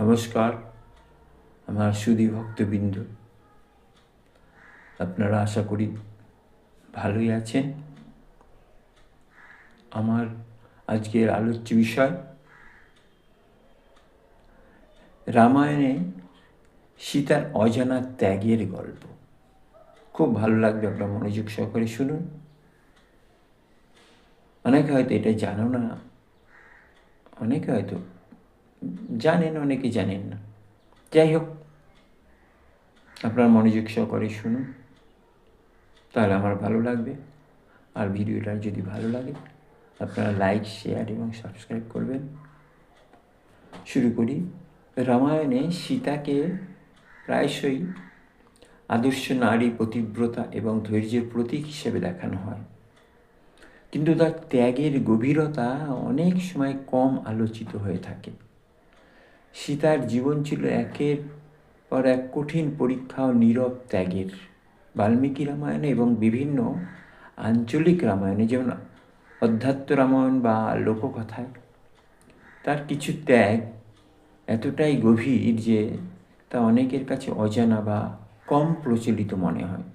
নমস্কার আমার সুধী ভক্তবৃন্দ, আপনারা আশা করি ভালোই আছেন। আমার আজকের আলোচ্য বিষয় রামায়ণে সীতার অজানা ত্যাগের গল্প। খুব ভালো লাগবে, আপনারা মনোযোগ সহকারে শুনুন। অনেকে হয়তো এটা জানো না, অনেকে হয়তো জানেন, অনেকে জানেন না। যাই হোক, আপনারা মনোযোগ সহকারে শুনুন, তাহলে আমার ভালো লাগবে। আর ভিডিওটা যদি ভালো লাগে আপনারা লাইক, শেয়ার এবং সাবস্ক্রাইব করবেন। শুরু করি। রামায়ণে সীতাকে প্রায়শই আদর্শ নারী, পতিব্রতা এবং ধৈর্যের প্রতীক হিসেবে দেখানো হয়, কিন্তু তার ত্যাগের গভীরতা অনেক সময় কম আলোচিত হয়ে থাকে। সীতার জীবন ছিল একের পর এক কঠিন পরীক্ষা ও নীরব ত্যাগের। বাল্মীকি রামায়ণে এবং বিভিন্ন আঞ্চলিক রামায়ণে, যেমন অধ্যাত্ম রামায়ণ বা লোককথায়, তার কিছু ত্যাগ এতটাই গভীর যে তা অনেকের কাছে অজানা বা কম প্রচলিত মনে হয়।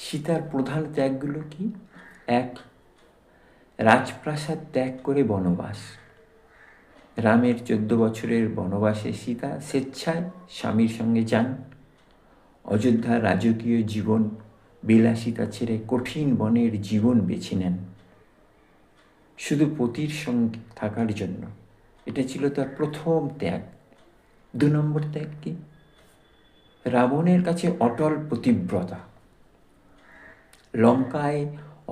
সীতার প্রধান ত্যাগগুলো কি? 1. রাজপ্রাসাদ ত্যাগ করে বনবাস। রামের 14 বছরের বনবাসে সীতা স্বেচ্ছায় স্বামীর সঙ্গে যান। অযোধ্যার রাজকীয় জীবন বিলাসিতা ছেড়ে কঠিন বনের জীবন বেছে নেন শুধু পতির সঙ্গে থাকার জন্য। এটা ছিল তার প্রথম ত্যাগ। 2 নম্বর ত্যাগ কি? রাবণের কাছে অটল পতিব্রতা। লঙ্কায়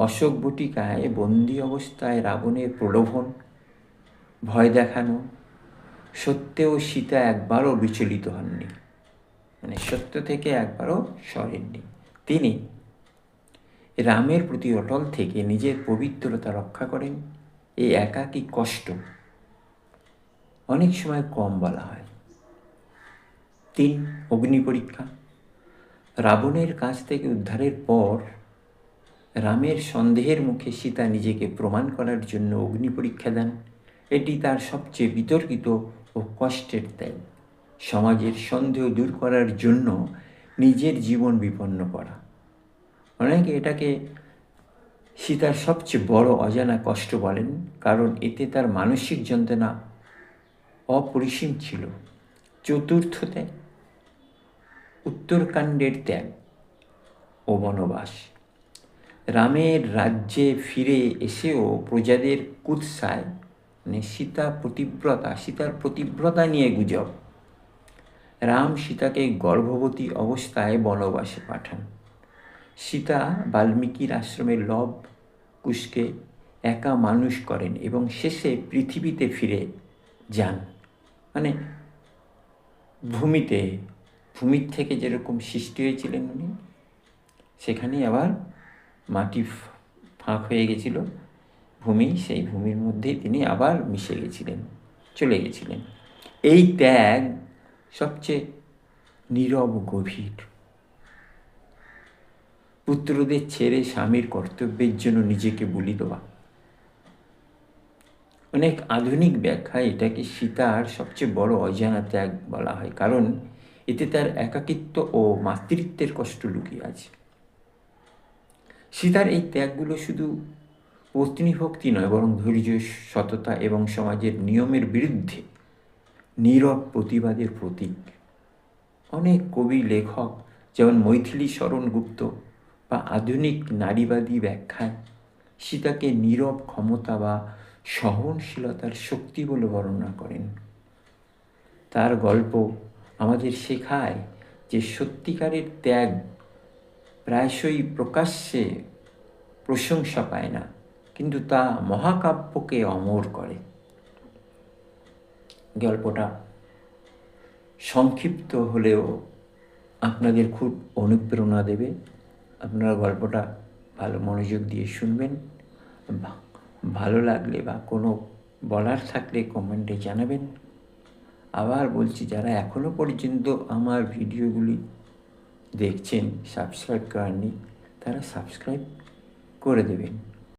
অশোক বটিকায় বন্দি অবস্থায় রাবণের প্রলোভন, ভয় দেখানো সত্ত্বেও সীতা একবারও বিচলিত হননি, সত্য থেকে একবারও সরেননি। তিনি রামের প্রতি অটল থেকে নিজের পবিত্রতা রক্ষা করেন। এই একাকী কষ্ট অনেক সময় কম বলা হয়। 3. অগ্নি পরীক্ষা। রাবণের কাছ থেকে উদ্ধারের পর রামের সন্দেহের মুখে সীতা নিজেকে প্রমাণ করার জন্য অগ্নি পরীক্ষা দেন। এটি তার সবচেয়ে বিতর্কিত ও কষ্টের ত্যাগ। সমাজের সন্দেহ দূর করার জন্য নিজের জীবন বিপন্ন করা। অনেকে এটাকে সীতার সবচেয়ে বড় অজানা কষ্ট বলেন, কারণ এতে তার মানসিক যন্ত্রণা অপরিসীম ছিল। 4. ত্যাগ, উত্তরকাণ্ডের ত্যাগ ও বনবাস। রামের রাজ্যে ফিরে এসেও প্রজাদের কুৎসায় সীতার প্রতিব্রতা নিয়ে গুজব। রাম সীতাকে গর্ভবতী অবস্থায় বনবাসে পাঠান। সীতা বাল্মীকির আশ্রমের লব কুশকে একা মানুষ করেন এবং শেষে পৃথিবীতে ফিরে যান। ভূমির থেকে যেরকম সৃষ্টি হয়েছিলেন উনি, সেখানেই আবার মাটি ফাঁক হয়ে গেছিল ভূমি, সেই ভূমির মধ্যেই তিনি আবার মিশে গেছিলেন, চলে গেছিলেন। এই ত্যাগ সবচেয়ে নীরব, গভীর। পুত্রদের ছেড়ে স্বামীর কর্তব্যের জন্য নিজেকে বলি দেওয়া। অনেক আধুনিক ব্যাখ্যায় এটাকে সীতার সবচেয়ে বড় অজানা ত্যাগ বলা হয়, কারণ এতে তার একাকিত্ব ও মাতৃত্বের কষ্ট লুকিয়ে আছে। সীতার এই ত্যাগগুলো শুধু পত্নী ভক্তি নয়, বরং ধৈর্য, সততা এবং সমাজের নিয়মের বিরুদ্ধে নীরব প্রতিবাদের প্রতীক। অনেক কবি, লেখক যেমন মৈথিলী শরণ গুপ্ত বা আধুনিক নারীবাদী ব্যাখ্যায় সীতাকে নীরব ক্ষমতা বা সহনশীলতার শক্তি বলে বর্ণনা করেন। তার গল্প আমাদের শেখায় যে সত্যিকারের ত্যাগ প্রায়শই প্রকাশ্যে প্রশংসা পায় না, কিন্তু তা মহাকাব্যকে অমর করে। গল্পটা সংক্ষিপ্ত হলেও আপনাদের খুব অনুপ্রেরণা দেবে। আপনারা গল্পটা ভালো মনোযোগ দিয়ে শুনবেন। ভালো লাগলে বা কোনো বলার থাকলে কমেন্টে জানাবেন। আবার বলছি, যারা এখনও পর্যন্ত আমার ভিডিওগুলি দেখছেন, সাবস্ক্রাইব করেননি, তারা সাবস্ক্রাইব করে দেবেন।